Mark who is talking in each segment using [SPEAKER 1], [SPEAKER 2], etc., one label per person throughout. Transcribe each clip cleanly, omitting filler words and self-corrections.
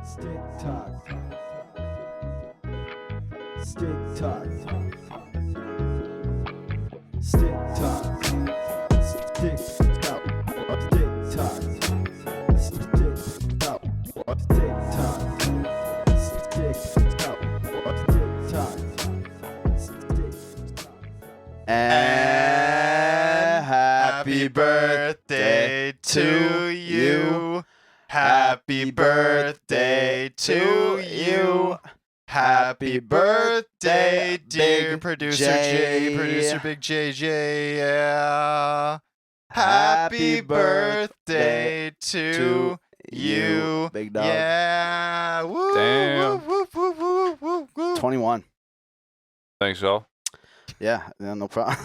[SPEAKER 1] Stick talk. Stick talk. Stick talk. Stick talk. Stick talk. Stick talk. Stick talk. Stick talk. Stick talk.
[SPEAKER 2] And happy birthday to you. Happy birthday to you. Happy birthday, dear
[SPEAKER 1] Big
[SPEAKER 2] producer
[SPEAKER 1] J.
[SPEAKER 2] J, producer Big JJ. Yeah.
[SPEAKER 1] Happy
[SPEAKER 2] Happy birthday to you.
[SPEAKER 1] Big dog.
[SPEAKER 2] Yeah. Woo,
[SPEAKER 3] Damn.
[SPEAKER 2] woo, woo, woo, woo, woo.
[SPEAKER 1] 21.
[SPEAKER 3] Thanks, y'all.
[SPEAKER 1] Yeah, no problem.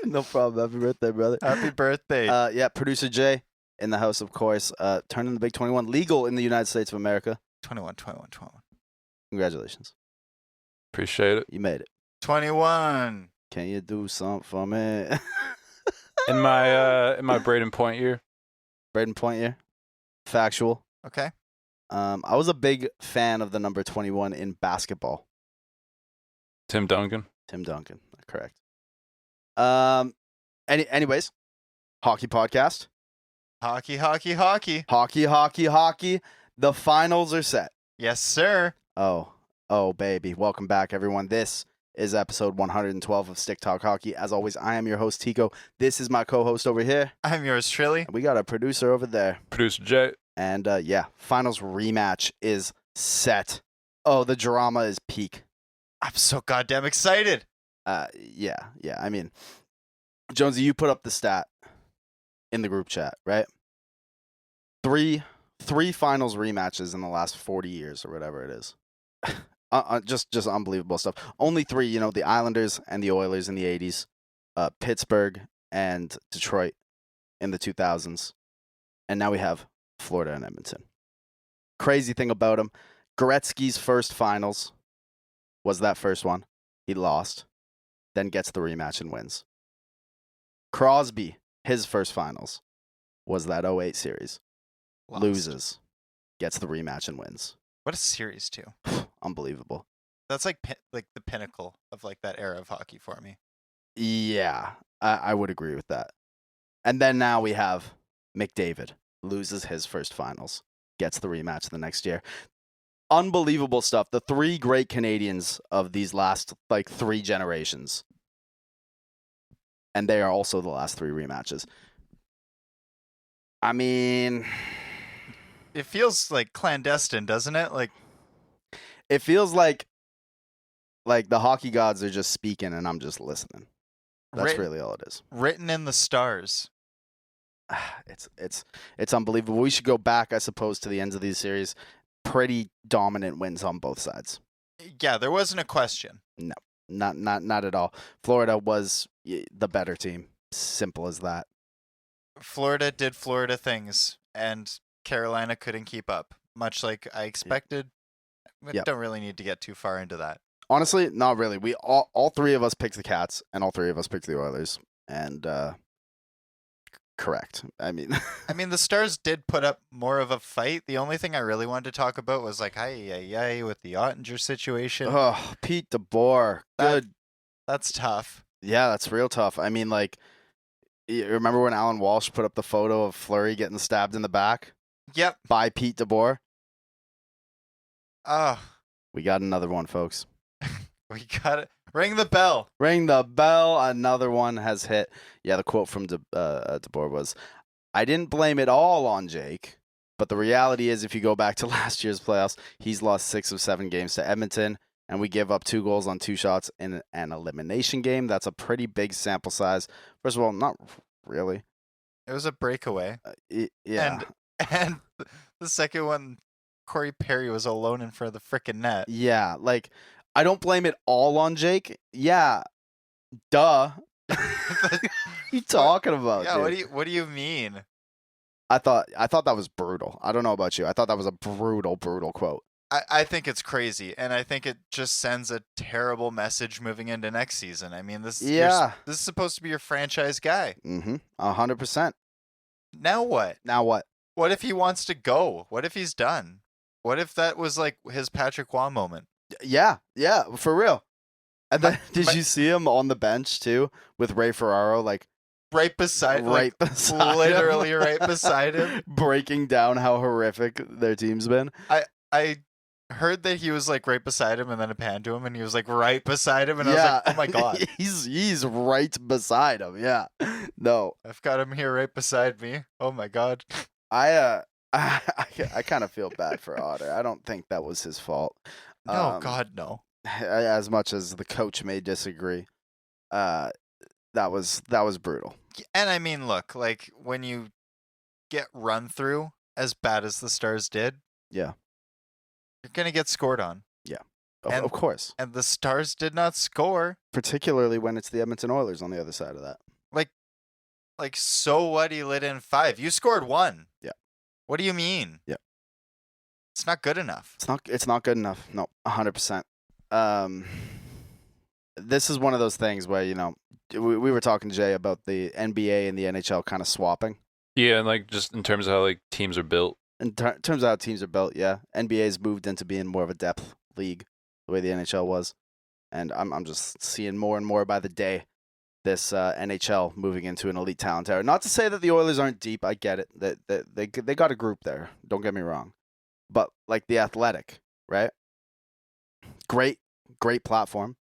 [SPEAKER 1] No problem. Happy birthday, brother.
[SPEAKER 2] Happy birthday.
[SPEAKER 1] Yeah, producer Jay in the house, of course. Turning the big 21 legal in the United States of America.
[SPEAKER 2] 21.
[SPEAKER 1] Congratulations.
[SPEAKER 3] Appreciate it.
[SPEAKER 1] You made it.
[SPEAKER 2] 21.
[SPEAKER 1] Can you do something for me?
[SPEAKER 3] In my Braden Point year,
[SPEAKER 1] Braden Point year. Factual.
[SPEAKER 2] Okay.
[SPEAKER 1] I was a big fan of the number 21 in basketball.
[SPEAKER 3] Tim Duncan.
[SPEAKER 1] Tim Duncan. Correct. Anyways, hockey podcast.
[SPEAKER 2] Hockey.
[SPEAKER 1] Hockey. The finals are set.
[SPEAKER 2] Yes, sir.
[SPEAKER 1] Oh, baby. Welcome back, everyone. This is episode 112 of Stick Talk Hockey. As always, I am your host, Tico. This is my co-host over here.
[SPEAKER 2] I'm yours truly.
[SPEAKER 1] And we got a producer over there.
[SPEAKER 3] Producer Jay.
[SPEAKER 1] And yeah, finals rematch is set. Oh, the drama is peak.
[SPEAKER 2] I'm so goddamn excited.
[SPEAKER 1] Yeah. I mean, Jonesy, you put up the stat in the group chat, right? Three finals rematches in the last 40 years or whatever it is. Just unbelievable stuff. Only three, the Islanders and the Oilers in the 80s, Pittsburgh and Detroit in the 2000s, and now we have Florida and Edmonton. Crazy thing about him, Gretzky's first finals was that first one. He lost, then gets the rematch and wins. Crosby, his first finals was that 08 series.
[SPEAKER 2] Lost.
[SPEAKER 1] Loses, gets the rematch and wins.
[SPEAKER 2] What a series too.
[SPEAKER 1] Unbelievable.
[SPEAKER 2] That's like the pinnacle of like that era of hockey for me.
[SPEAKER 1] Yeah, I would agree with that. And then now we have McDavid loses his first finals, gets the rematch the next year. Unbelievable stuff. The three great Canadians of these last like three generations. And they are also the last three rematches. I mean,
[SPEAKER 2] It feels like clandestine, doesn't it? Like
[SPEAKER 1] it feels like the hockey gods are just speaking and I'm just listening. That's really all it is.
[SPEAKER 2] written in the stars.
[SPEAKER 1] It's unbelievable. We should go back, I suppose, to the ends of these series. Pretty dominant wins on both sides.
[SPEAKER 2] Yeah, there wasn't a question.
[SPEAKER 1] No, not at all. Florida was the better team. Simple as that.
[SPEAKER 2] Florida did Florida things, and Carolina couldn't keep up, much like I expected. We
[SPEAKER 1] Yep.
[SPEAKER 2] don't really need to get too far into that.
[SPEAKER 1] Honestly, not really. We all three of us picked the Cats, and all three of us picked the Oilers. And correct. I mean,
[SPEAKER 2] the Stars did put up more of a fight. The only thing I really wanted to talk about was like, with the Ottinger situation.
[SPEAKER 1] oh, Pete DeBoer. Good.
[SPEAKER 2] That's tough.
[SPEAKER 1] Yeah, that's real tough. I mean, like, you remember when Alan Walsh put up the photo of Fleury getting stabbed in the back
[SPEAKER 2] Yep.
[SPEAKER 1] by Pete DeBoer?
[SPEAKER 2] Oh,
[SPEAKER 1] We got another one, folks.
[SPEAKER 2] we got it. Ring the bell.
[SPEAKER 1] Ring the bell. Another one has hit. Yeah, the quote from DeBoer was, I didn't blame it all on Jake, but the reality is if you go back to last year's playoffs, he's lost 6 of 7 games to Edmonton, and we give up 2 goals on 2 shots in an elimination game. That's a pretty big sample size. First of all, not really.
[SPEAKER 2] It was a breakaway.
[SPEAKER 1] Yeah.
[SPEAKER 2] And the second one, Corey Perry was alone in front of the frickin' net.
[SPEAKER 1] Yeah, like, I don't blame it all on Jake. Yeah, duh. What are you talking about,
[SPEAKER 2] Yeah,
[SPEAKER 1] dude?
[SPEAKER 2] what do you mean?
[SPEAKER 1] I thought that was brutal. I don't know about you. I thought that was a brutal quote.
[SPEAKER 2] I think it's crazy, and I think it just sends a terrible message moving into next season. I mean, this is supposed to be your franchise guy.
[SPEAKER 1] 100%.
[SPEAKER 2] Now what?
[SPEAKER 1] Now what?
[SPEAKER 2] What if he wants to go? What if he's done? What if that was like his Patrick Waugh moment?
[SPEAKER 1] Yeah, for real. And then did you see him on the bench too with Ray Ferraro, like
[SPEAKER 2] right beside literally
[SPEAKER 1] him?
[SPEAKER 2] Right beside him,
[SPEAKER 1] breaking down how horrific their team's been.
[SPEAKER 2] I heard that he was like right beside him, and then it panned to him, and he was like right beside him, and I was like, oh my god,
[SPEAKER 1] he's right beside him. Yeah, no,
[SPEAKER 2] I've got him here right beside me. Oh my god.
[SPEAKER 1] I kind of feel bad for Otter. I don't think that was his fault.
[SPEAKER 2] No, God, no.
[SPEAKER 1] As much as the coach may disagree, that was brutal.
[SPEAKER 2] And I mean, look, like when you get run through as bad as the Stars did,
[SPEAKER 1] yeah,
[SPEAKER 2] you're gonna get scored on.
[SPEAKER 1] Yeah, of course.
[SPEAKER 2] And the Stars did not score,
[SPEAKER 1] particularly when it's the Edmonton Oilers on the other side of that.
[SPEAKER 2] Like so what? He lit in 5. You scored 1.
[SPEAKER 1] Yeah.
[SPEAKER 2] What do you mean?
[SPEAKER 1] Yeah.
[SPEAKER 2] It's not good enough.
[SPEAKER 1] It's not good enough. No, 100%. This is one of those things where, we were talking to Jay about the NBA and the NHL kind of swapping.
[SPEAKER 3] Yeah, and like just in terms of how like teams are built.
[SPEAKER 1] In terms of how teams are built, yeah. NBA's moved into being more of a depth league, the way the NHL was. And I'm just seeing more and more by the day this NHL moving into an elite talent era. Not to say that the Oilers aren't deep. I get it. They got a group there. Don't get me wrong. But like the Athletic, right? Great platform.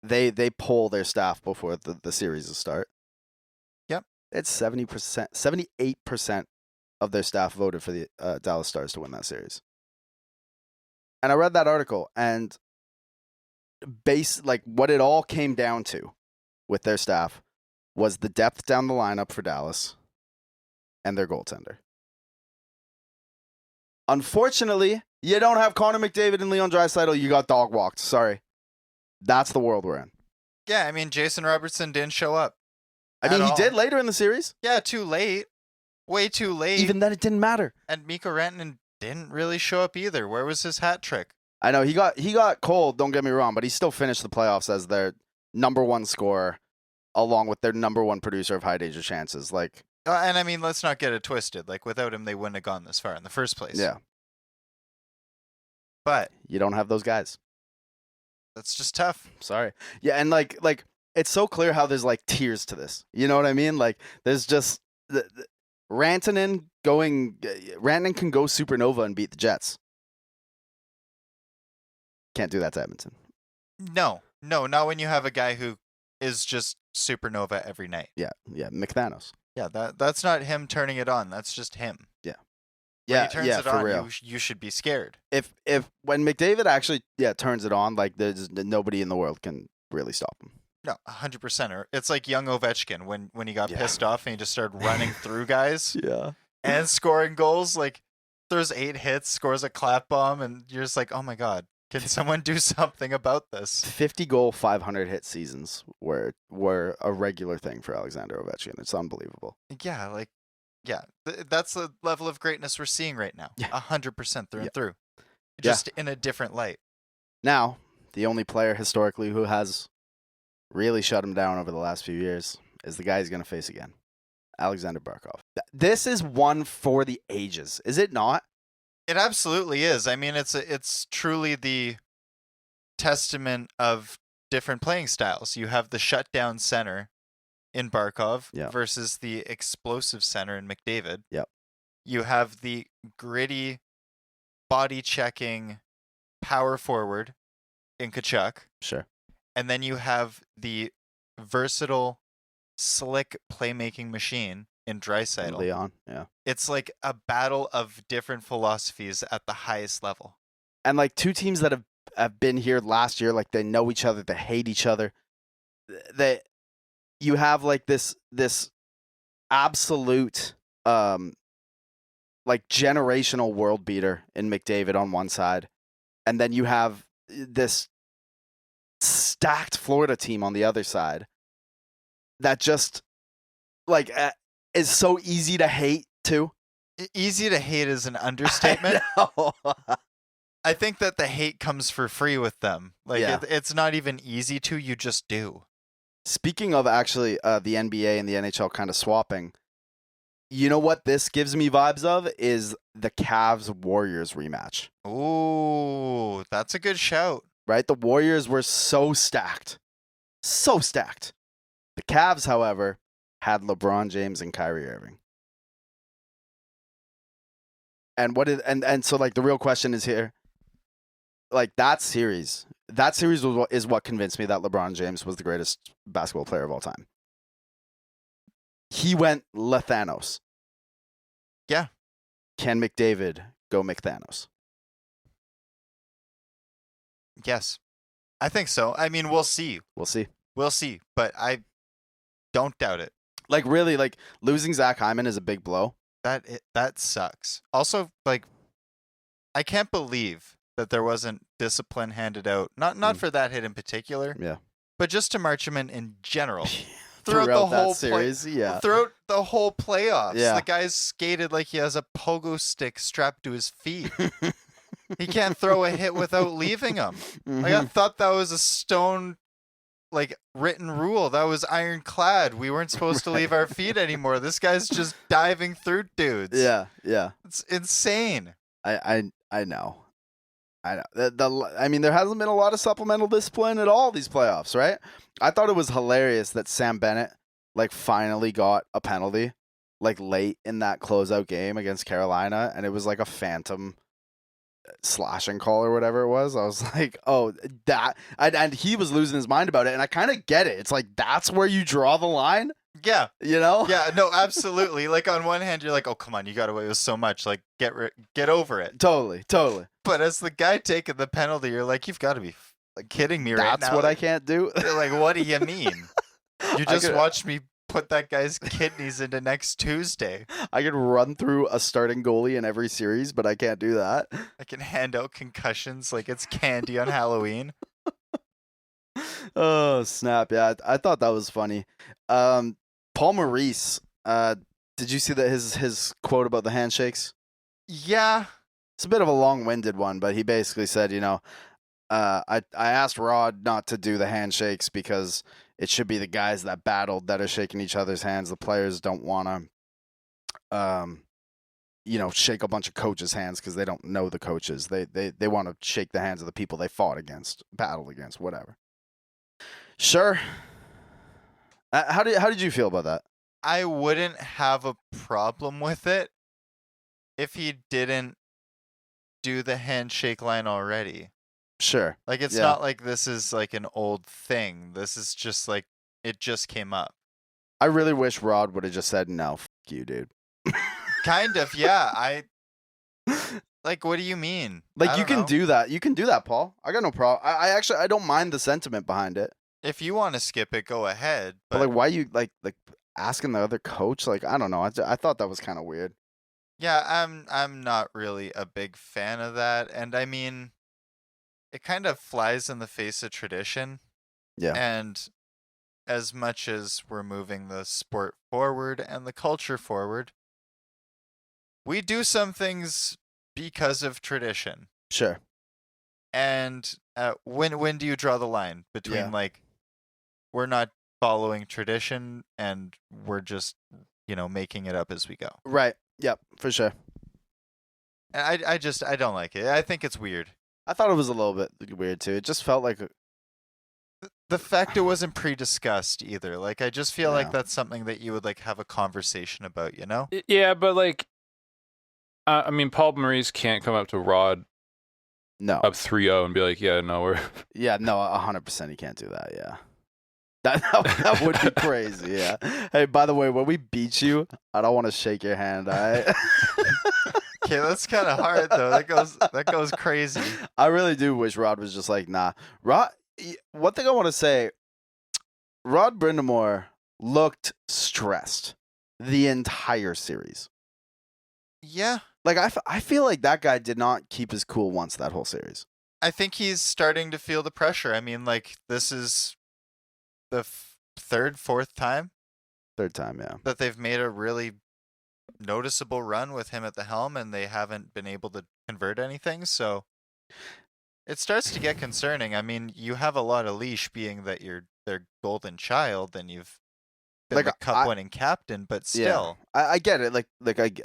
[SPEAKER 1] They poll their staff before the series will start.
[SPEAKER 2] Yep.
[SPEAKER 1] It's 78% of their staff voted for the Dallas Stars to win that series. And I read that article, and what it all came down to with their staff was the depth down the lineup for Dallas and their goaltender. Unfortunately, you don't have Connor McDavid and Leon Draisaitl. You got dog walked. Sorry. That's the world we're in.
[SPEAKER 2] Yeah, I mean, Jason Robertson didn't show up.
[SPEAKER 1] I mean, he did later in the series.
[SPEAKER 2] Yeah, too late. Way too late.
[SPEAKER 1] Even then, it didn't matter.
[SPEAKER 2] And Mikko Rantanen didn't really show up either. Where was his hat trick?
[SPEAKER 1] I know, he got cold, don't get me wrong, but he still finished the playoffs as their number one scorer, along with their number one producer of high danger chances.
[SPEAKER 2] And I mean, let's not get it twisted. Like, without him, they wouldn't have gone this far in the first place.
[SPEAKER 1] Yeah.
[SPEAKER 2] But
[SPEAKER 1] you don't have those guys.
[SPEAKER 2] That's just tough.
[SPEAKER 1] Sorry. Yeah, and like it's so clear how there's like tiers to this. You know what I mean? Like there's just Rantanen can go supernova and beat the Jets. Can't do that to Edmonton.
[SPEAKER 2] No, not when you have a guy who is just supernova every night.
[SPEAKER 1] Yeah, McThanos.
[SPEAKER 2] Yeah, that's not him turning it on. That's just him.
[SPEAKER 1] Yeah.
[SPEAKER 2] When he turns it
[SPEAKER 1] for
[SPEAKER 2] on,
[SPEAKER 1] real.
[SPEAKER 2] You should be scared.
[SPEAKER 1] If when McDavid actually turns it on, like there's nobody in the world can really stop him.
[SPEAKER 2] No, 100%. It's like young Ovechkin when he got pissed off and he just started running through guys.
[SPEAKER 1] Yeah.
[SPEAKER 2] And scoring goals, like throws 8 hits, scores a clap bomb, and you're just like, oh my god, can someone do something about this?
[SPEAKER 1] 50 goal, 500 hit seasons were a regular thing for Alexander Ovechkin. It's unbelievable.
[SPEAKER 2] Yeah, that's the level of greatness we're seeing right now. 100% through and through.
[SPEAKER 1] Yeah.
[SPEAKER 2] Just in a different light.
[SPEAKER 1] Now, the only player historically who has really shut him down over the last few years is the guy he's going to face again, Alexander Barkov. This is one for the ages, is it not?
[SPEAKER 2] It absolutely is. I mean, it's truly the testament of different playing styles. You have the shutdown center in Barkov versus the explosive center in McDavid.
[SPEAKER 1] Yep.
[SPEAKER 2] You have the gritty, body-checking power forward in Tkachuk.
[SPEAKER 1] Sure.
[SPEAKER 2] And then you have the versatile, slick playmaking machine in Draisaitl.
[SPEAKER 1] Leon, yeah.
[SPEAKER 2] It's like a battle of different philosophies at the highest level.
[SPEAKER 1] And like two teams that have been here last year, like they know each other, they hate each other. You have like this absolute like generational world beater in McDavid on one side, and then you have this stacked Florida team on the other side that just like is so easy to hate too.
[SPEAKER 2] Easy to hate is an understatement. I think that the hate comes for free with them. Like it's not even easy to, you just do.
[SPEAKER 1] Speaking of actually the NBA and the NHL kind of swapping, you know what this gives me vibes of is the Cavs-Warriors rematch.
[SPEAKER 2] Ooh, that's a good shout.
[SPEAKER 1] Right? The Warriors were so stacked. So stacked. The Cavs, however, had LeBron James and Kyrie Irving. And so like the real question is here, like that series is what convinced me that LeBron James was the greatest basketball player of all time. He went Lethanos.
[SPEAKER 2] Yeah.
[SPEAKER 1] Can McDavid go McThanos?
[SPEAKER 2] Yes. I think so. I mean, we'll see.
[SPEAKER 1] We'll see.
[SPEAKER 2] But I don't doubt it.
[SPEAKER 1] Like really, like losing Zach Hyman is a big blow.
[SPEAKER 2] That sucks. Also, like, I can't believe that there wasn't discipline handed out. Not for that hit in particular.
[SPEAKER 1] Yeah.
[SPEAKER 2] But just to Marchman in general.
[SPEAKER 1] Throughout the whole series,
[SPEAKER 2] throughout the whole playoffs.
[SPEAKER 1] Yeah.
[SPEAKER 2] The guy's skated like he has a pogo stick strapped to his feet. He can't throw a hit without leaving him. Like, I thought that was a stone, like, written rule. That was ironclad. We weren't supposed to leave our feet anymore. This guy's just diving through dudes.
[SPEAKER 1] Yeah.
[SPEAKER 2] It's insane.
[SPEAKER 1] I know. I mean, there hasn't been a lot of supplemental discipline at all these playoffs, right? I thought it was hilarious that Sam Bennett, like, finally got a penalty, like, late in that closeout game against Carolina, and it was like a phantom slashing call or whatever it was. I was like, oh, and he was losing his mind about it, and I kind of get it. It's like, that's where you draw the line?
[SPEAKER 2] Yeah.
[SPEAKER 1] You know?
[SPEAKER 2] Yeah, no, absolutely. Like, on one hand, you're like, oh, come on, you got away with so much. Like, get over it.
[SPEAKER 1] Totally.
[SPEAKER 2] But as the guy taking the penalty, you're like, you've got to be like kidding me right now.
[SPEAKER 1] That's what I can't do?
[SPEAKER 2] You're like, what do you mean? You just watched me put that guy's kidneys into next Tuesday.
[SPEAKER 1] I could run through a starting goalie in every series, but I can't do that.
[SPEAKER 2] I can hand out concussions like it's candy on Halloween.
[SPEAKER 1] Oh, snap. Yeah, I thought that was funny. Paul Maurice, did you see that his quote about the handshakes?
[SPEAKER 2] Yeah.
[SPEAKER 1] It's a bit of a long-winded one, but he basically said, I asked Rod not to do the handshakes because it should be the guys that battled that are shaking each other's hands. The players don't want to, shake a bunch of coaches' hands because they don't know the coaches. They want to shake the hands of the people they fought against, battled against, whatever. Sure. How did you feel about that?
[SPEAKER 2] I wouldn't have a problem with it if he didn't do the handshake line already.
[SPEAKER 1] Sure.
[SPEAKER 2] Like, it's not like this is like an old thing. This is just like, it just came up.
[SPEAKER 1] I really wish Rod would have just said, no, f*** you, dude.
[SPEAKER 2] Kind of, yeah. Like, what do you mean?
[SPEAKER 1] Like, you can do that. You can do that, Paul. I got no problem. I don't mind the sentiment behind it.
[SPEAKER 2] If you want to skip it, go ahead.
[SPEAKER 1] But like, why you like asking the other coach? Like, I don't know. I thought that was kind of weird.
[SPEAKER 2] Yeah, I'm not really a big fan of that, and I mean, it kind of flies in the face of tradition.
[SPEAKER 1] Yeah.
[SPEAKER 2] And as much as we're moving the sport forward and the culture forward, we do some things because of tradition.
[SPEAKER 1] Sure.
[SPEAKER 2] And when do you draw the line between like, we're not following tradition and we're just, making it up as we go?
[SPEAKER 1] Right. Yep, for sure.
[SPEAKER 2] And I don't like it. I think it's weird.
[SPEAKER 1] I thought it was a little bit weird too. It just felt like
[SPEAKER 2] the fact it wasn't pre-discussed either. Like, I just feel like that's something that you would like have a conversation about,
[SPEAKER 3] Yeah, but like, I mean, Paul Maurice can't come up to Rod up 3-0 and be like, yeah, no, we're...
[SPEAKER 1] Yeah, no, 100% he can't do that, yeah. That would be crazy, yeah. Hey, by the way, when we beat you, I don't want to shake your hand, all right?
[SPEAKER 2] Okay, that's kind of hard, though. That goes crazy.
[SPEAKER 1] I really do wish Rod was just like, nah. Rod, one thing I want to say, Rod Brindamore looked stressed the entire series.
[SPEAKER 2] Yeah.
[SPEAKER 1] Like, I feel like that guy did not keep his cool once that whole series.
[SPEAKER 2] I think he's starting to feel the pressure. I mean, like, this is the fourth time?
[SPEAKER 1] Third time, yeah.
[SPEAKER 2] That they've made a really noticeable run with him at the helm, and they haven't been able to convert anything, so it starts to get concerning. I mean, you have a lot of leash being that you're their golden child, and you've been the cup-winning captain, but still.
[SPEAKER 1] Yeah, I get it.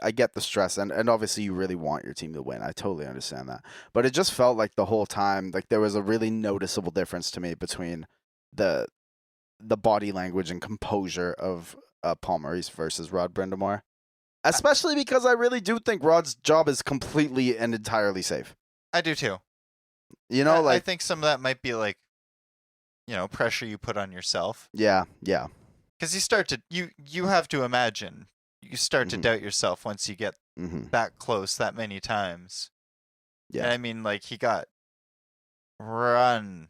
[SPEAKER 1] I get the stress, and obviously you really want your team to win. I totally understand that. But it just felt like the whole time, like there was a really noticeable difference to me between the body language and composure of Paul Maurice versus Rod Brind'Amour. Especially because I really do think Rod's job is completely and entirely safe.
[SPEAKER 2] I do too.
[SPEAKER 1] You know,
[SPEAKER 2] I think some of that might be like, pressure you put on yourself.
[SPEAKER 1] Yeah.
[SPEAKER 2] Because you have to imagine, you start to doubt yourself once you get that close that many times.
[SPEAKER 1] Yeah.
[SPEAKER 2] And I mean, like, he got run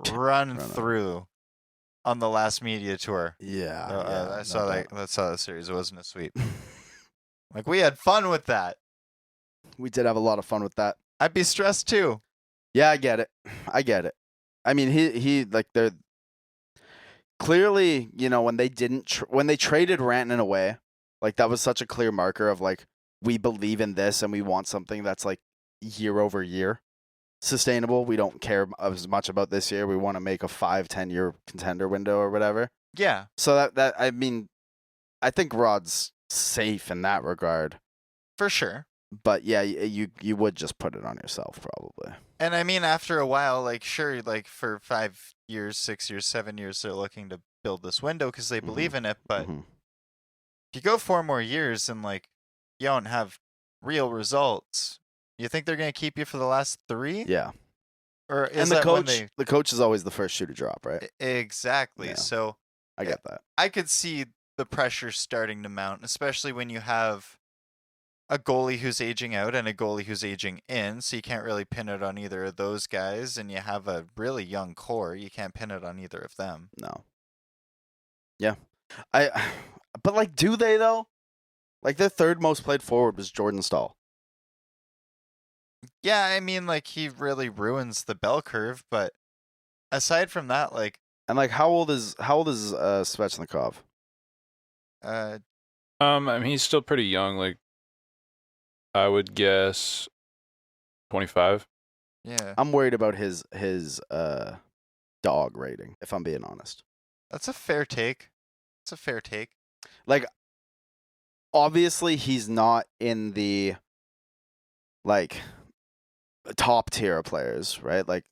[SPEAKER 2] through on the last media tour.
[SPEAKER 1] Yeah.
[SPEAKER 2] I saw that series. It wasn't a sweep. Like, we had fun with that.
[SPEAKER 1] We did have a lot of fun with that.
[SPEAKER 2] I'd be stressed too.
[SPEAKER 1] Yeah, I get it. I mean, he like they're clearly, when they when they traded Rantanen away, like that was such a clear marker of like, we believe in this and we want something that's like year over year sustainable. We don't care as much about this year. We want to make a 5-10 year contender window or whatever.
[SPEAKER 2] Yeah.
[SPEAKER 1] So that I mean, I think Rod's safe in that regard.
[SPEAKER 2] For sure.
[SPEAKER 1] But yeah, you would just put it on yourself probably.
[SPEAKER 2] And I mean, after a while, like, sure, like for 5 years, 6 years, 7 years, they're looking to build this window because they believe in it. But if you go 4 more years and like you don't have real results, you think they're going to keep you for the last 3?
[SPEAKER 1] Yeah.
[SPEAKER 2] Or is
[SPEAKER 1] and
[SPEAKER 2] the
[SPEAKER 1] coach is always the first shoe to drop, right?
[SPEAKER 2] Exactly.
[SPEAKER 1] Yeah.
[SPEAKER 2] So
[SPEAKER 1] I get that.
[SPEAKER 2] I could see the pressure starting to mount, especially when you have a goalie who's aging out and a goalie who's aging in, so you can't really pin it on either of those guys, and you have a really young core. You can't pin it on either of them.
[SPEAKER 1] No. Yeah. But like, do they though? Like, their third most played forward was Jordan Staal.
[SPEAKER 2] Yeah, I mean, like, he really ruins the bell curve, but aside from that, like...
[SPEAKER 1] And like, how old is Svechnikov?
[SPEAKER 3] I mean, he's still pretty young, like, I would guess 25.
[SPEAKER 2] Yeah.
[SPEAKER 1] I'm worried about his dog rating, if I'm being honest.
[SPEAKER 2] That's a fair take.
[SPEAKER 1] Like, obviously he's not in the like top tier players, right? Like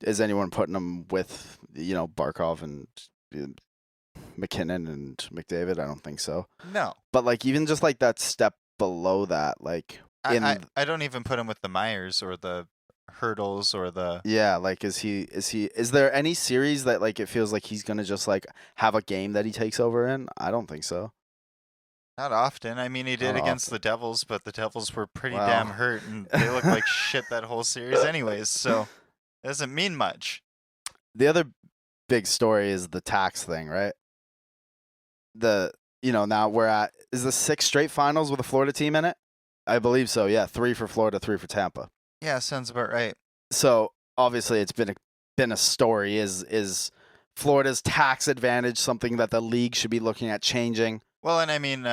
[SPEAKER 1] is anyone putting him with Barkov and McKinnon and McDavid? I don't think so.
[SPEAKER 2] No.
[SPEAKER 1] But like, even just like that step below that, like
[SPEAKER 2] I don't even put him with the Myers or the Hurdles or the...
[SPEAKER 1] Yeah, like is there any series that like it feels like he's gonna just like have a game that he takes over in? I don't think so.
[SPEAKER 2] Not often. I mean, he did against the Devils, but the Devils were pretty damn hurt, and they looked like shit that whole series anyways, so it doesn't mean much.
[SPEAKER 1] The other big story is the tax thing, right? Now we're at, is the 6 straight finals with a Florida team in it? I believe so, yeah. 3 for Florida, 3 for Tampa.
[SPEAKER 2] Yeah, sounds about right.
[SPEAKER 1] So, obviously, it's been a story. Is Florida's tax advantage something that the league should be looking at changing?
[SPEAKER 2] Well, and I mean,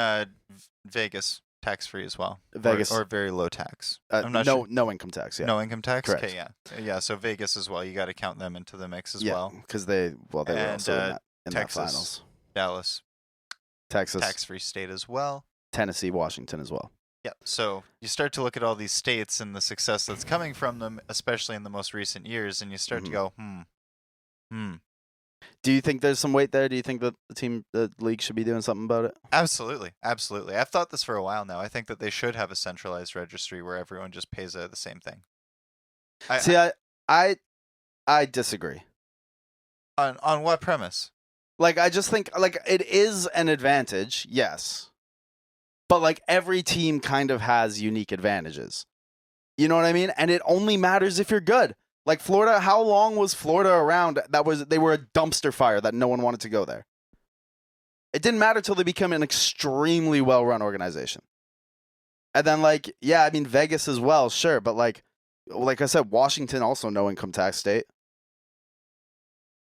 [SPEAKER 2] Vegas, tax-free as well.
[SPEAKER 1] Vegas.
[SPEAKER 2] Or very low tax. I'm not sure.
[SPEAKER 1] No income tax, yeah.
[SPEAKER 2] No income tax?
[SPEAKER 1] Correct.
[SPEAKER 2] Okay, yeah. Yeah, so Vegas as well. You got to count them into the mix as well.
[SPEAKER 1] Because they were also in
[SPEAKER 2] Texas,
[SPEAKER 1] that finals.
[SPEAKER 2] Dallas.
[SPEAKER 1] Texas.
[SPEAKER 2] Tax-free state as well.
[SPEAKER 1] Tennessee, Washington as well.
[SPEAKER 2] Yeah, so you start to look at all these states and the success that's coming from them, especially in the most recent years, and you start to go,
[SPEAKER 1] Do you think there's some weight there? Do you think that the league should be doing something about it?
[SPEAKER 2] Absolutely. I've thought this for a while now. I think that they should have a centralized registry where everyone just pays the same thing.
[SPEAKER 1] I disagree.
[SPEAKER 2] On what premise?
[SPEAKER 1] Like, I just think, like, it is an advantage, yes. But, like, every team kind of has unique advantages. You know what I mean? And it only matters if you're good. Like, Florida, how long was Florida around? They were a dumpster fire that no one wanted to go there. It didn't matter till they became an extremely well-run organization. And then, like, yeah, I mean, Vegas as well, sure. But, like I said, Washington also no income tax state.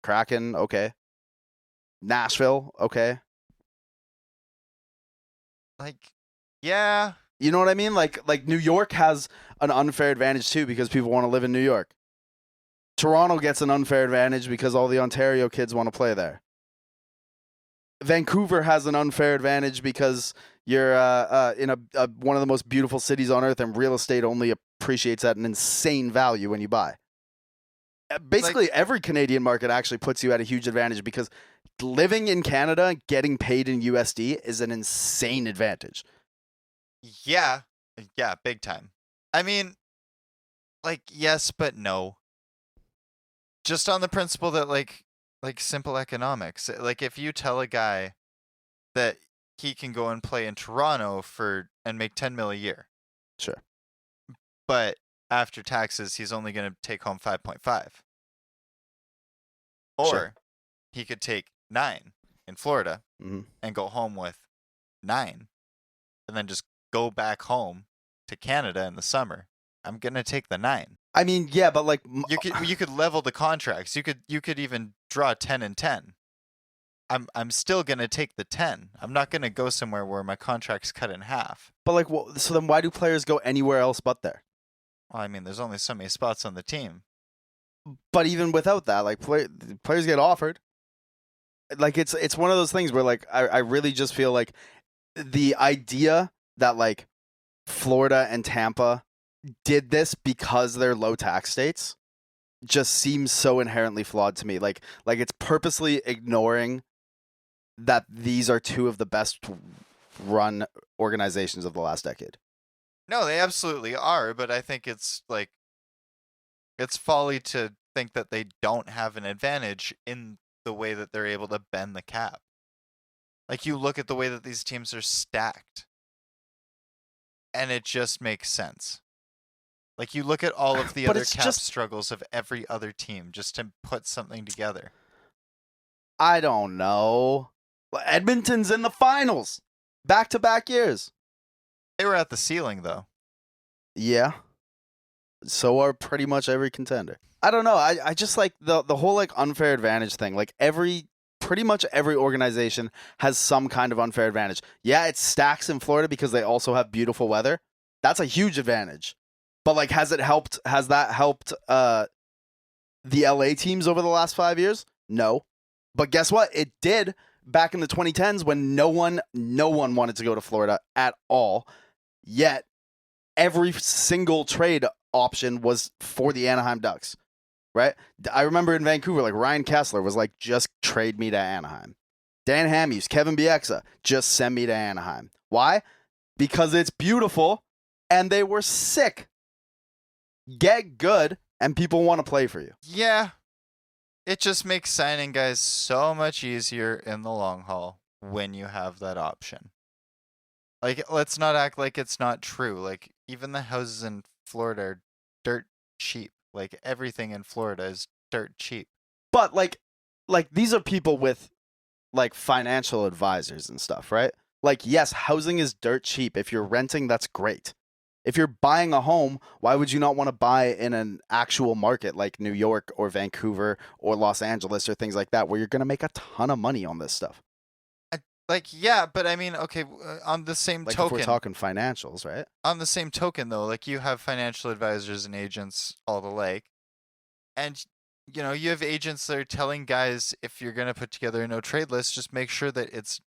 [SPEAKER 1] Kraken, okay. Nashville, okay.
[SPEAKER 2] Like, yeah.
[SPEAKER 1] You know what I mean? Like New York has an unfair advantage too because people want to live in New York. Toronto gets an unfair advantage because all the Ontario kids want to play there. Vancouver has an unfair advantage because you're in one of the most beautiful cities on earth, and real estate only appreciates at an insane value when you buy. Basically, every Canadian market actually puts you at a huge advantage because living in Canada, getting paid in USD is an insane advantage.
[SPEAKER 2] Yeah, big time. I mean, yes, but no. Just on the principle that like simple economics. Like if you tell a guy that he can go and play in Toronto and make 10 mil a year.
[SPEAKER 1] Sure.
[SPEAKER 2] But after taxes, he's only going to take home 5.5. Or
[SPEAKER 1] sure.
[SPEAKER 2] he could take 9 in Florida and go home with 9 and then just go back home to Canada in the summer. I'm going to take the 9.
[SPEAKER 1] I mean, yeah, but like
[SPEAKER 2] you could level the contracts. You could even draw 10 and 10. I'm still going to take the 10. I'm not going to go somewhere where my contract's cut in half.
[SPEAKER 1] But like, so then why do players go anywhere else but there?
[SPEAKER 2] Well, I mean, there's only so many spots on the team.
[SPEAKER 1] But even without that, like players get offered. Like it's one of those things where like I really just feel like the idea that like Florida and Tampa did this because they're low tax states just seems so inherently flawed to me. Like it's purposely ignoring that these are two of the best run organizations of the last decade.
[SPEAKER 2] No, they absolutely are, but I think it's folly to think that they don't have an advantage in the way that they're able to bend the cap. Like you look at the way that these teams are stacked, and it just makes sense. Like you look at all of the other cap struggles of every other team just to put something together.
[SPEAKER 1] I don't know. Edmonton's in the finals. Back-to-back years.
[SPEAKER 2] They were at the ceiling, though.
[SPEAKER 1] Yeah. So are pretty much every contender. I don't know. I just like the whole like unfair advantage thing. Like pretty much every organization has some kind of unfair advantage. Yeah, it stacks in Florida because they also have beautiful weather. That's a huge advantage. But like, has that helped the LA teams over the last 5 years? No. But guess what? It did back in the 2010s when no one wanted to go to Florida at all. Yet every single trade option was for the Anaheim Ducks, right? I remember in Vancouver, like Ryan Kessler was like, just trade me to Anaheim. Dan Hamhuis, Kevin Bieksa, just send me to Anaheim. Why? Because it's beautiful and they were sick. Get good and people want to play for you.
[SPEAKER 2] Yeah. It just makes signing guys so much easier in the long haul when you have that option. Like, let's not act like it's not true. Like, even the houses in Florida are dirt cheap. Like, everything in Florida is dirt cheap.
[SPEAKER 1] But, like these are people with, like, financial advisors and stuff, right? Like, yes, housing is dirt cheap. If you're renting, that's great. If you're buying a home, why would you not want to buy in an actual market like New York or Vancouver or Los Angeles or things like that, where you're going to make a ton of money on this stuff?
[SPEAKER 2] Yeah, but I mean, okay, on the same token.
[SPEAKER 1] If we're talking financials, right?
[SPEAKER 2] On the same token, though, like you have financial advisors and agents all the like. And, you know, you have agents that are telling guys, if you're going to put together a no-trade list, just make sure that it's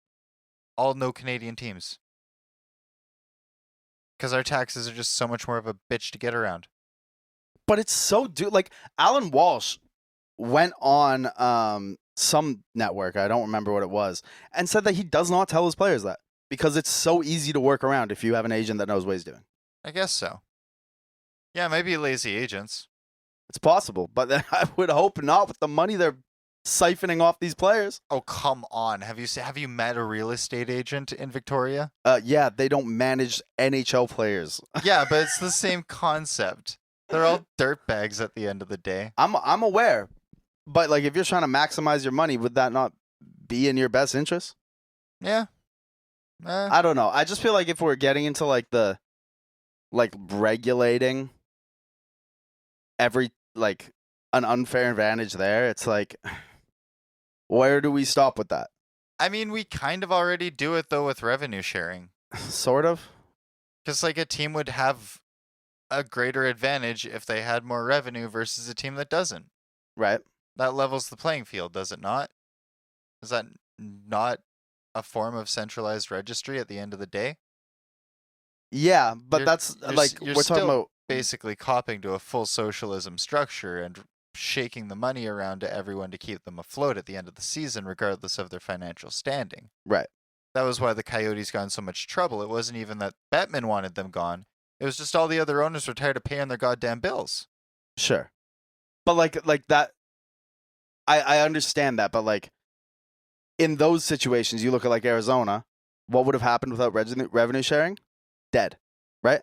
[SPEAKER 2] all no Canadian teams. Because our taxes are just so much more of a bitch to get around.
[SPEAKER 1] But it's so like Alan Walsh went on some network, I don't remember what it was, and said that he does not tell his players that because it's so easy to work around if you have an agent that knows what he's doing.
[SPEAKER 2] I guess so. Yeah, maybe lazy agents.
[SPEAKER 1] It's possible, but I would hope not with the money they're siphoning off these players.
[SPEAKER 2] Oh, come on. Have you met a real estate agent in Victoria?
[SPEAKER 1] Yeah, they don't manage NHL players.
[SPEAKER 2] Yeah, but it's the same concept. They're all dirtbags at the end of the day.
[SPEAKER 1] I'm aware. But like if you're trying to maximize your money, would that not be in your best interest?
[SPEAKER 2] Yeah.
[SPEAKER 1] I don't know. I just feel like if we're getting into like the regulating every like an unfair advantage there, it's like where do we stop with that?
[SPEAKER 2] I mean, we kind of already do it, though, with revenue sharing.
[SPEAKER 1] Sort of.
[SPEAKER 2] Because, like, a team would have a greater advantage if they had more revenue versus a team that doesn't.
[SPEAKER 1] Right.
[SPEAKER 2] That levels the playing field, does it not? Is that not a form of centralized registry at the end of the day.
[SPEAKER 1] Yeah, but
[SPEAKER 2] You're-
[SPEAKER 1] that's
[SPEAKER 2] you're
[SPEAKER 1] like
[SPEAKER 2] you're
[SPEAKER 1] we're talking
[SPEAKER 2] still
[SPEAKER 1] about.
[SPEAKER 2] basically copying to a full socialism structure and shaking the money around to everyone to keep them afloat at the end of the season, regardless of their financial standing.
[SPEAKER 1] Right.
[SPEAKER 2] That was why the Coyotes got in so much trouble. It wasn't even that Bettman wanted them gone. It was just all the other owners were tired of paying their goddamn bills.
[SPEAKER 1] Sure. But like that, I understand that, but like in those situations, you look at like Arizona, what would have happened without revenue sharing? Dead, right?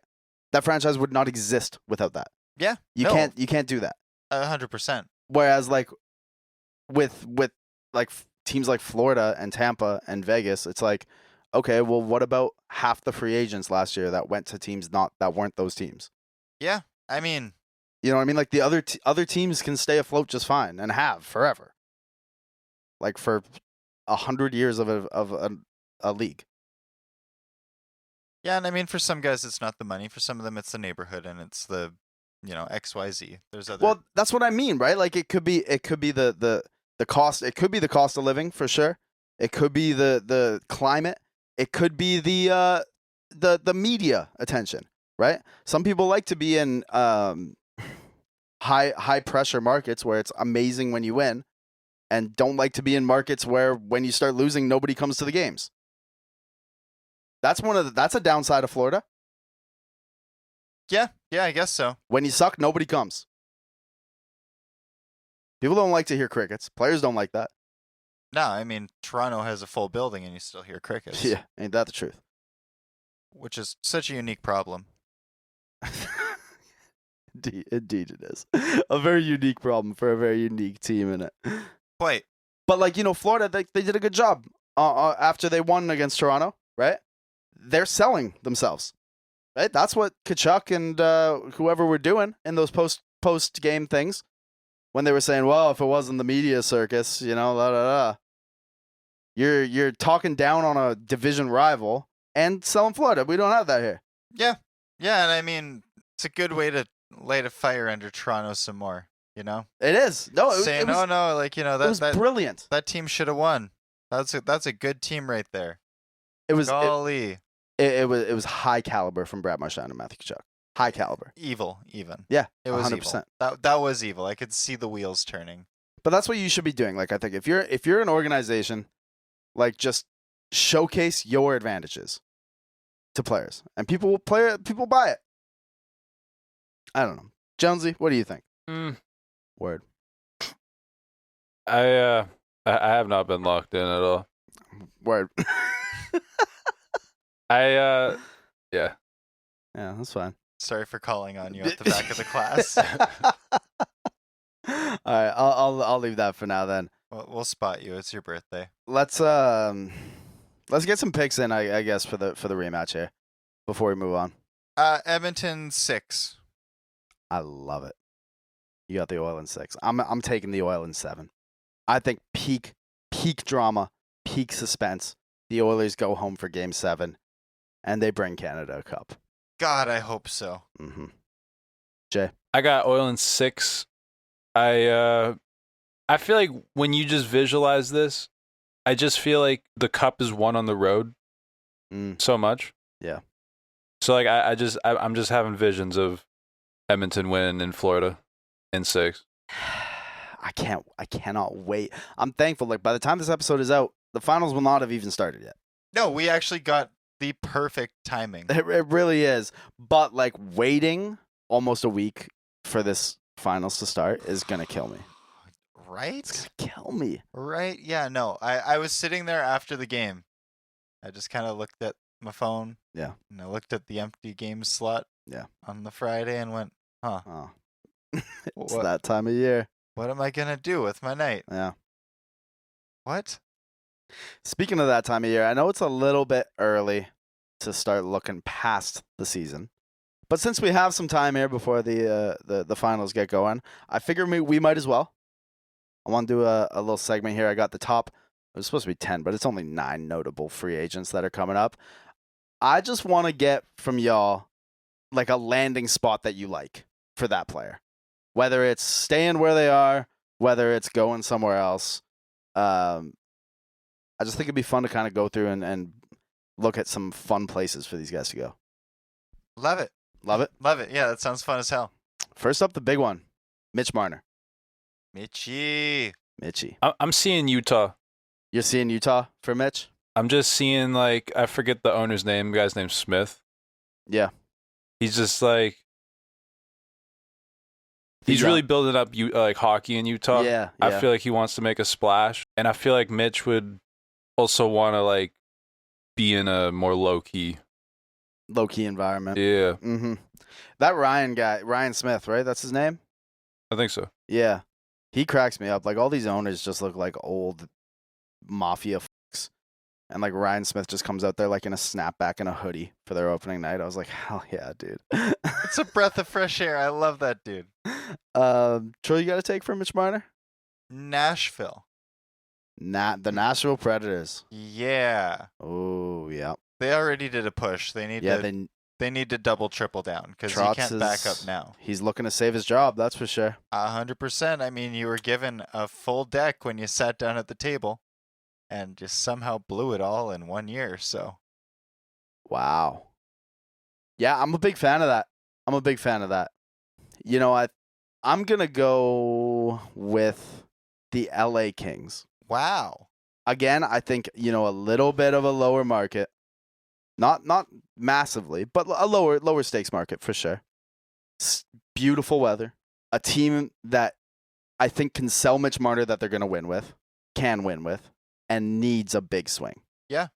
[SPEAKER 1] That franchise would not exist without that.
[SPEAKER 2] Yeah,
[SPEAKER 1] You can't do that.
[SPEAKER 2] 100%.
[SPEAKER 1] Whereas like with like teams like Florida and Tampa and Vegas, it's like, okay, well, what about half the free agents last year that went to teams that weren't those teams?
[SPEAKER 2] Yeah, I mean,
[SPEAKER 1] you know what I mean? Like the other teams can stay afloat just fine and have forever, like for 100 years of a league.
[SPEAKER 2] Yeah, and I mean, for some guys, it's not the money. For some of them, it's the neighborhood and it's the, XYZ. There's other.
[SPEAKER 1] Well, that's what I mean, right? Like it could be the cost. It could be the cost of living for sure. It could be the climate. It could be the media attention, right? Some people like to be in high pressure markets where it's amazing when you win, and don't like to be in markets where when you start losing, nobody comes to the games. That's a downside of Florida.
[SPEAKER 2] Yeah, I guess so.
[SPEAKER 1] When you suck, nobody comes. People don't like to hear crickets. Players don't like that.
[SPEAKER 2] No, I mean, Toronto has a full building and you still hear crickets.
[SPEAKER 1] Yeah, ain't that the truth?
[SPEAKER 2] Which is such a unique problem.
[SPEAKER 1] Indeed it is. A very unique problem for a very unique team in it.
[SPEAKER 2] Wait.
[SPEAKER 1] But like, Florida, they did a good job after they won against Toronto, right? They're selling themselves, right? That's what Kachuk and whoever were doing in those post game things when they were saying, well, if it wasn't the media circus, You're talking down on a division rival and selling Florida. We don't have that here.
[SPEAKER 2] Yeah, and I mean, it's a good way to light a fire under Toronto some more.
[SPEAKER 1] It is. No,
[SPEAKER 2] saying,
[SPEAKER 1] it was brilliant.
[SPEAKER 2] That team should have won. That's a good team right there.
[SPEAKER 1] It was.
[SPEAKER 2] Golly.
[SPEAKER 1] It was high caliber from Brad Marchand and Matthew Tkachuk. High caliber.
[SPEAKER 2] Evil, even.
[SPEAKER 1] Yeah,
[SPEAKER 2] it was
[SPEAKER 1] 100%.
[SPEAKER 2] Evil. That was evil. I could see the wheels turning.
[SPEAKER 1] But that's what you should be doing. Like, I think if you're an organization, like, just showcase your advantages to players, and people will play it. People buy it. I don't know, Jonesy. What do you think? Word.
[SPEAKER 3] I have not been locked in at all.
[SPEAKER 1] Word.
[SPEAKER 3] Yeah.
[SPEAKER 1] Yeah, that's fine.
[SPEAKER 2] Sorry for calling on you at the back of the class.
[SPEAKER 1] All right, I'll leave that for now then.
[SPEAKER 2] We'll spot you. It's your birthday.
[SPEAKER 1] Let's get some picks in, I guess, for the rematch here before we move on.
[SPEAKER 2] Edmonton 6.
[SPEAKER 1] I love it. You got the Oil in 6. I'm taking the Oil in 7. I think peak drama, peak suspense. The Oilers go home for Game 7, and they bring Canada a cup.
[SPEAKER 2] God, I hope so.
[SPEAKER 1] Mm-hmm. Jay?
[SPEAKER 3] I got Oil in 6. I feel like when you just visualize this, I just feel like the cup is won on the road so much.
[SPEAKER 1] Yeah.
[SPEAKER 3] So like I'm just having visions of Edmonton winning in Florida in 6.
[SPEAKER 1] I cannot wait. I'm thankful. Like, by the time this episode is out, the finals will not have even started yet.
[SPEAKER 2] No, we actually got the perfect timing.
[SPEAKER 1] It really is. But like waiting almost a week for this finals to start is gonna kill me.
[SPEAKER 2] Right?
[SPEAKER 1] It's gonna kill me.
[SPEAKER 2] Right? Yeah, no. I was sitting there after the game. I just kind of looked at my phone.
[SPEAKER 1] Yeah.
[SPEAKER 2] And I looked at the empty game slot.
[SPEAKER 1] Yeah.
[SPEAKER 2] On the Friday and went, huh.
[SPEAKER 1] Oh. It's that time of year.
[SPEAKER 2] What am I gonna do with my night?
[SPEAKER 1] Yeah.
[SPEAKER 2] What?
[SPEAKER 1] Speaking of that time of year, I know it's a little bit early to start looking past the season. But since we have some time here before the finals get going, I figure we might as well. I want to do a little segment here. I got the top, it was supposed to be 10, but it's only 9 notable free agents that are coming up. I just want to get from y'all like a landing spot that you like for that player. Whether it's staying where they are, whether it's going somewhere else. I I just think it'd be fun to kind of go through and look at some fun places for these guys to go.
[SPEAKER 2] Love it.
[SPEAKER 1] Love it?
[SPEAKER 2] Love it. Yeah, that sounds fun as hell.
[SPEAKER 1] First up, the big one. Mitch Marner.
[SPEAKER 2] Mitchie.
[SPEAKER 3] I'm seeing Utah.
[SPEAKER 1] You're seeing Utah for Mitch?
[SPEAKER 3] I'm just seeing, like, I forget the owner's name. The guy's name's Smith.
[SPEAKER 1] Yeah.
[SPEAKER 3] He's just like, he's really building up like hockey in Utah.
[SPEAKER 1] Yeah.
[SPEAKER 3] I feel like he wants to make a splash, and I feel like Mitch would also want to like be in a more low key
[SPEAKER 1] environment.
[SPEAKER 3] Yeah.
[SPEAKER 1] Mm-hmm. That Ryan guy, Ryan Smith, right? That's his name?
[SPEAKER 3] I think so.
[SPEAKER 1] Yeah. He cracks me up. Like, all these owners just look like old mafia fucks. And, like, Ryan Smith just comes out there, like, in a snapback and a hoodie for their opening night. I was like, hell yeah, dude.
[SPEAKER 2] It's a breath of fresh air. I love that dude.
[SPEAKER 1] Troy, you got to take for Mitch Marner?
[SPEAKER 2] Nashville.
[SPEAKER 1] The Nashville Predators.
[SPEAKER 2] Yeah.
[SPEAKER 1] Oh, yeah.
[SPEAKER 2] They already did a push. They need they need to double, triple down because he can't back up now.
[SPEAKER 1] He's looking to save his job, that's for sure.
[SPEAKER 2] 100%. I mean, you were given a full deck when you sat down at the table and just somehow blew it all in 1 year, so.
[SPEAKER 1] Wow. Yeah, I'm a big fan of that. You know, I'm going to go with the LA Kings.
[SPEAKER 2] Wow.
[SPEAKER 1] Again, I think, you know, a little bit of a lower market. Not massively, but a lower stakes market for sure. Beautiful weather. A team that I think can sell Mitch Marner that they're going to win with, and needs a big swing.
[SPEAKER 2] Yeah.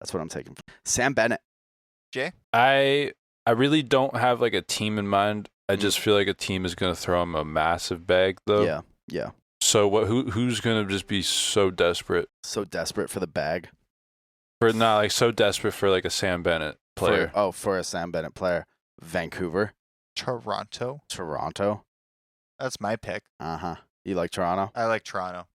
[SPEAKER 1] That's what I'm taking. Sam Bennett.
[SPEAKER 2] Jay?
[SPEAKER 3] I really don't have like a team in mind. I just feel like a team is going to throw him a massive bag, though.
[SPEAKER 1] Yeah.
[SPEAKER 3] So who's going to just be so desperate?
[SPEAKER 1] So desperate for the bag?
[SPEAKER 3] So desperate for like a Sam Bennett player.
[SPEAKER 1] For a Sam Bennett player. Vancouver.
[SPEAKER 2] Toronto.
[SPEAKER 1] That's
[SPEAKER 2] my pick.
[SPEAKER 1] Uh-huh. You like Toronto?
[SPEAKER 2] I like Toronto.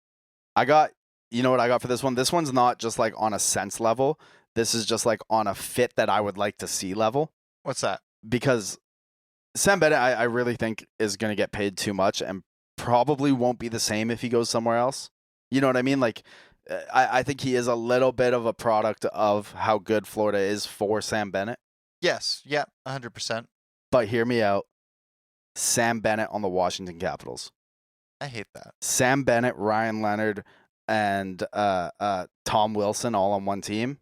[SPEAKER 1] You know what I got for this one? This one's not just like on a sense level. This is just like on a fit that I would like to see level.
[SPEAKER 2] What's that?
[SPEAKER 1] Because Sam Bennett, I really think, is going to get paid too much and probably won't be the same if he goes somewhere else. You know what I mean? Like, I think he is a little bit of a product of how good Florida is for Sam Bennett.
[SPEAKER 2] Yes. Yeah, 100%.
[SPEAKER 1] But hear me out. Sam Bennett on the Washington Capitals.
[SPEAKER 2] I hate that.
[SPEAKER 1] Sam Bennett, Ryan Leonard, and Tom Wilson all on one team.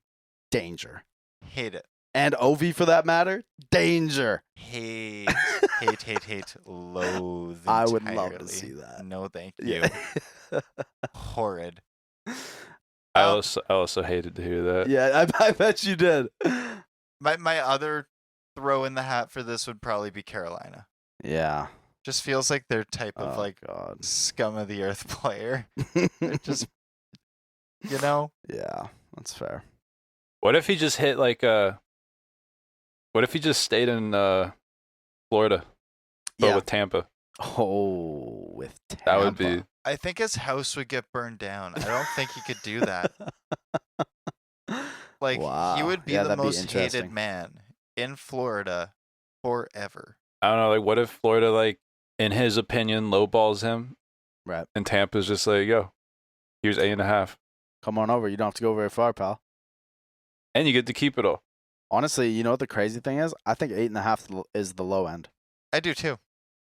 [SPEAKER 1] Danger.
[SPEAKER 2] Hate it.
[SPEAKER 1] And Ovi, for that matter. Danger.
[SPEAKER 2] Hate. Loathe.
[SPEAKER 1] I would love to see that.
[SPEAKER 2] No, thank you. Horrid.
[SPEAKER 3] I also hated to hear that.
[SPEAKER 1] Yeah, I bet you did.
[SPEAKER 2] My other throw in the hat for this would probably be Carolina.
[SPEAKER 1] Yeah.
[SPEAKER 2] Just feels like their type of scum of the earth player. They're just, you know?
[SPEAKER 1] Yeah, that's fair.
[SPEAKER 3] What if he just hit what if he just stayed in Florida, but with Tampa?
[SPEAKER 1] Oh, with Tampa.
[SPEAKER 3] That would be.
[SPEAKER 2] I think his house would get burned down. I don't think he could do that. Like, he would be the most hated man in Florida forever.
[SPEAKER 3] I don't know. Like, what if Florida, like, in his opinion, lowballs him?
[SPEAKER 1] Right.
[SPEAKER 3] And Tampa's just like, yo, here's 8.5.
[SPEAKER 1] Come on over. You don't have to go very far, pal.
[SPEAKER 3] And you get to keep it all.
[SPEAKER 1] Honestly, you know what the crazy thing is? I think 8.5 is the low end.
[SPEAKER 2] I do too.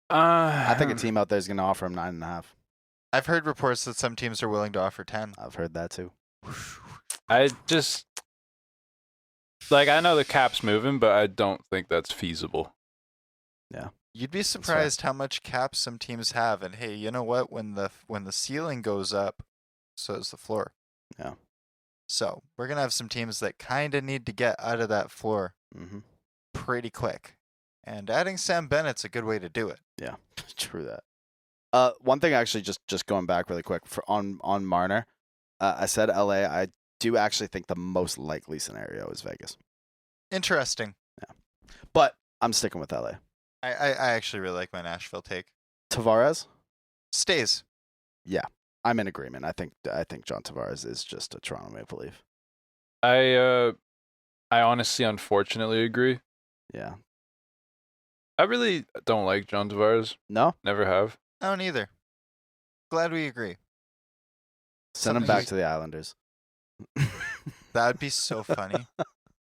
[SPEAKER 1] I think a team out there is going to offer him 9.5.
[SPEAKER 2] I've heard reports that some teams are willing to offer 10.
[SPEAKER 1] I've heard that too.
[SPEAKER 3] I just, like, I know the cap's moving, but I don't think that's feasible.
[SPEAKER 1] Yeah.
[SPEAKER 2] You'd be surprised how much cap some teams have, and hey, you know what? When the ceiling goes up, so does the floor.
[SPEAKER 1] Yeah.
[SPEAKER 2] So we're gonna have some teams that kind of need to get out of that floor pretty quick, and adding Sam Bennett's a good way to do it.
[SPEAKER 1] Yeah, true that. One thing actually, just going back really quick on Marner, I said LA. I do actually think the most likely scenario is Vegas.
[SPEAKER 2] Interesting.
[SPEAKER 1] Yeah, but I'm sticking with LA.
[SPEAKER 2] I actually really like my Nashville take.
[SPEAKER 1] Tavares
[SPEAKER 2] stays.
[SPEAKER 1] Yeah, I'm in agreement. I think John Tavares is just a Toronto Maple Leaf.
[SPEAKER 3] I honestly, unfortunately, agree.
[SPEAKER 1] Yeah.
[SPEAKER 3] I really don't like John Tavares.
[SPEAKER 1] No?
[SPEAKER 3] Never have.
[SPEAKER 2] I don't either. Glad we agree.
[SPEAKER 1] Send him back to the Islanders.
[SPEAKER 2] That'd be so funny.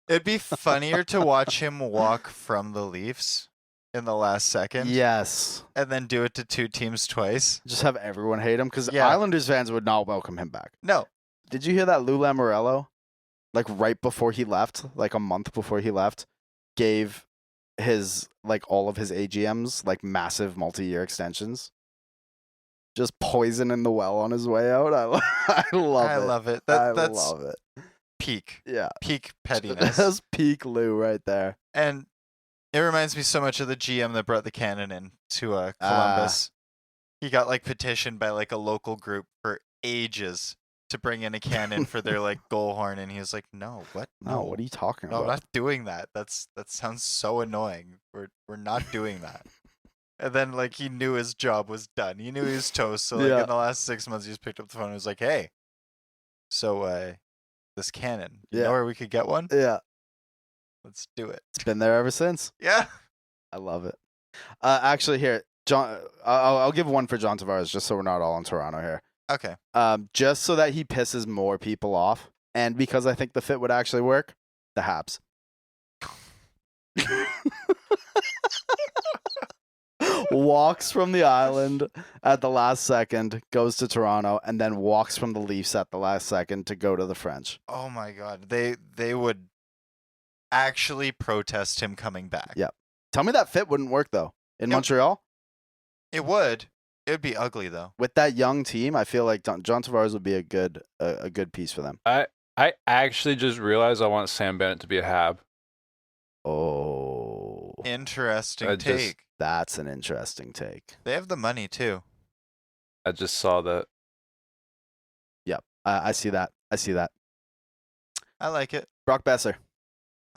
[SPEAKER 2] It'd be funnier to watch him walk from the Leafs in the last second.
[SPEAKER 1] Yes.
[SPEAKER 2] And then do it to two teams twice.
[SPEAKER 1] Just have everyone hate him because Islanders fans would not welcome him back.
[SPEAKER 2] No.
[SPEAKER 1] Did you hear that Lou Lamoriello, like right before he left, like a month before he left, gave his all of his AGMs massive multi-year extensions? Just poison in the well on his way out. I love it.
[SPEAKER 2] That's
[SPEAKER 1] love it.
[SPEAKER 2] Peak.
[SPEAKER 1] Yeah.
[SPEAKER 2] Peak pettiness.
[SPEAKER 1] That's peak Lou right there.
[SPEAKER 2] And it reminds me so much of the GM that brought the cannon in to Columbus. He got petitioned by a local group for ages to bring in a cannon for their goal horn, and he was like, "No, what?
[SPEAKER 1] No, what are you talking about?
[SPEAKER 2] I'm not doing that. That sounds so annoying. We're not doing that." And then he knew his job was done. He knew he was toast. So in the last 6 months, he just picked up the phone and was like, "Hey, so this cannon, you know where we could get one?
[SPEAKER 1] Yeah,
[SPEAKER 2] let's do it."
[SPEAKER 1] It's been there ever since.
[SPEAKER 2] Yeah,
[SPEAKER 1] I love it. Actually, here, John, I'll give one for John Tavares just so we're not all in Toronto here.
[SPEAKER 2] Okay.
[SPEAKER 1] Just so that he pisses more people off, and because I think the fit would actually work, the Habs. Walks from the island at the last second, goes to Toronto, and then walks from the Leafs at the last second to go to the French.
[SPEAKER 2] Oh my God, they would actually protest him coming back.
[SPEAKER 1] Yep. Tell me that fit wouldn't work though in Montreal.
[SPEAKER 2] It would. It would be ugly though.
[SPEAKER 1] With that young team, I feel like John Tavares would be a good piece for them.
[SPEAKER 3] I actually just realized I want Sam Bennett to be a Hab.
[SPEAKER 1] Oh,
[SPEAKER 2] interesting take.
[SPEAKER 1] That's an interesting take.
[SPEAKER 2] They have the money too.
[SPEAKER 3] I just saw that.
[SPEAKER 1] Yep, I see that.
[SPEAKER 2] I like it.
[SPEAKER 1] Brock Besser.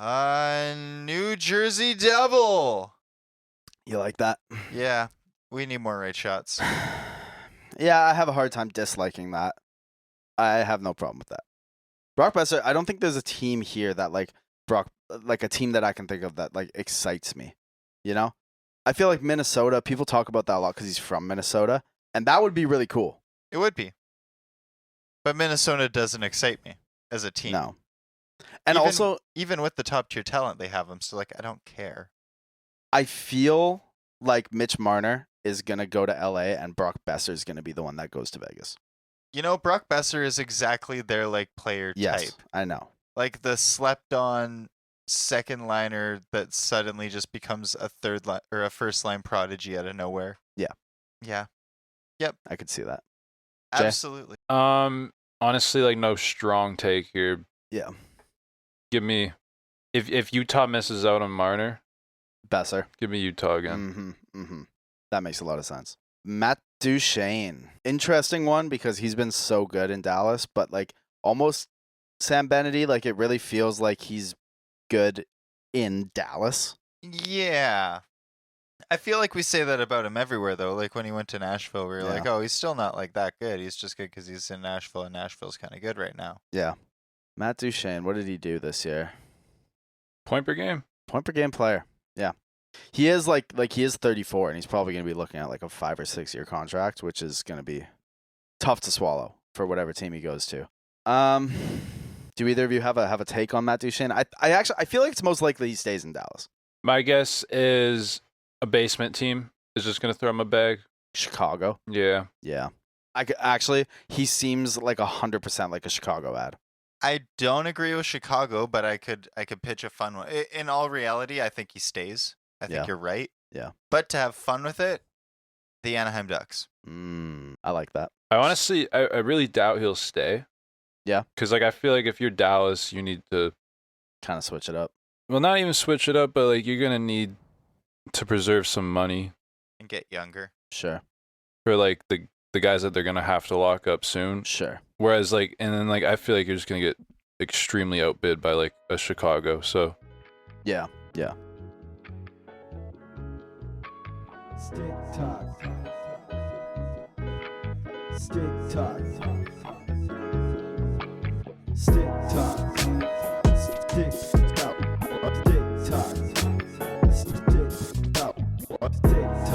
[SPEAKER 2] New Jersey Devil.
[SPEAKER 1] You like that?
[SPEAKER 2] Yeah, we need more right shots.
[SPEAKER 1] Yeah, I have a hard time disliking that. I have no problem with that. Brock Besser, I don't think there's a team here that a team that I can think of that excites me. You know? I feel like Minnesota, people talk about that a lot because he's from Minnesota, and that would be really cool.
[SPEAKER 2] It would be. But Minnesota doesn't excite me as a team.
[SPEAKER 1] No. And
[SPEAKER 2] even with the top tier talent they have, I'm still I don't care.
[SPEAKER 1] I feel like Mitch Marner is going to go to LA and Brock Besser is going to be the one that goes to Vegas.
[SPEAKER 2] You know, Brock Besser is exactly their player
[SPEAKER 1] yes,
[SPEAKER 2] type.
[SPEAKER 1] I know.
[SPEAKER 2] The slept on second liner that suddenly just becomes a third line or a first line prodigy out of nowhere.
[SPEAKER 1] Yeah.
[SPEAKER 2] Yeah. Yep.
[SPEAKER 1] I could see that.
[SPEAKER 2] Jay? Absolutely.
[SPEAKER 3] Honestly, no strong take here.
[SPEAKER 1] Yeah.
[SPEAKER 3] Give me if Utah misses out on Marner,
[SPEAKER 1] Besser.
[SPEAKER 3] Give me Utah again.
[SPEAKER 1] That makes a lot of sense. Matt Duchene. Interesting one because he's been so good in Dallas, but almost Sam Bennett, it really feels like he's good in Dallas.
[SPEAKER 2] Yeah. I feel like we say that about him everywhere, though. When he went to Nashville, we were oh, he's still not that good. He's just good because he's in Nashville, and Nashville's kind of good right now.
[SPEAKER 1] Yeah. Matt Duchene, what did he do this year?
[SPEAKER 3] Point per game.
[SPEAKER 1] Point per game player. Yeah. He is he is 34, and he's probably going to be looking at a 5 or 6 year contract, which is going to be tough to swallow for whatever team he goes to. Do either of you have a take on Matt Duchene? I feel like it's most likely he stays in Dallas.
[SPEAKER 3] My guess is a basement team is just going to throw him a bag.
[SPEAKER 1] Chicago.
[SPEAKER 3] Yeah.
[SPEAKER 1] Yeah. He seems 100% like a Chicago ad.
[SPEAKER 2] I don't agree with Chicago, but I could pitch a fun one. In all reality, I think he stays. I think you're right.
[SPEAKER 1] Yeah.
[SPEAKER 2] But to have fun with it, the Anaheim Ducks.
[SPEAKER 1] I like that.
[SPEAKER 3] I honestly, I really doubt he'll stay.
[SPEAKER 1] Yeah.
[SPEAKER 3] Because I feel like if you're Dallas, you need to
[SPEAKER 1] kind of switch it up.
[SPEAKER 3] Well, not even switch it up, but you're gonna need to preserve some money
[SPEAKER 2] and get younger.
[SPEAKER 1] Sure.
[SPEAKER 3] For the guys that they're gonna have to lock up soon.
[SPEAKER 1] Sure.
[SPEAKER 3] Whereas and then I feel like you're just gonna get extremely outbid by a Chicago. So.
[SPEAKER 1] Yeah. Yeah.
[SPEAKER 4] Stick talk. Stick talk. Stick talk. Stick talk. Stick talk. Stick talk. Stick talk.